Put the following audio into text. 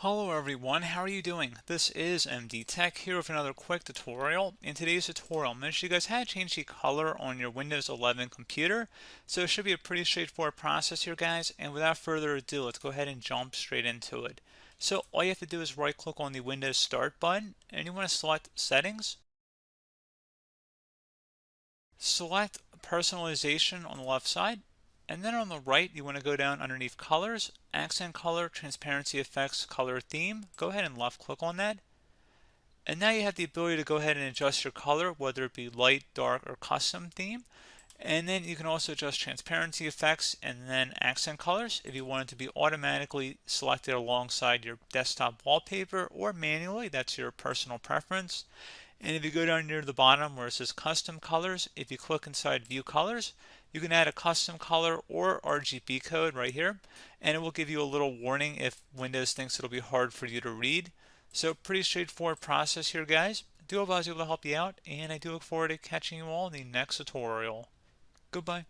Hello everyone, how are you doing? This is MD Tech here with another quick tutorial. In today's tutorial, I'm going to show you guys how to change the color on your Windows 11 computer. So it should be a pretty straightforward process here, guys, and without further ado, let's go ahead and jump straight into it. So all you have to do is right click on the Windows Start button, and you want to select Settings. Select Personalization on the left side. And then on the right, you want to go down underneath Colors, Accent Color, Transparency Effects, Color Theme. Go ahead and left click on that. And now you have the ability to go ahead and adjust your color, whether it be light, dark, or custom theme. And then you can also adjust transparency effects and then accent colors if you want it to be automatically selected alongside your desktop wallpaper or manually. That's your personal preference. And if you go down near the bottom where it says custom colors, if you click inside view colors, you can add a custom color or RGB code right here, and it will give you a little warning if Windows thinks it'll be hard for you to read. So pretty straightforward process here, guys. I do hope I was able to help you out, and I do look forward to catching you all in the next tutorial. Goodbye.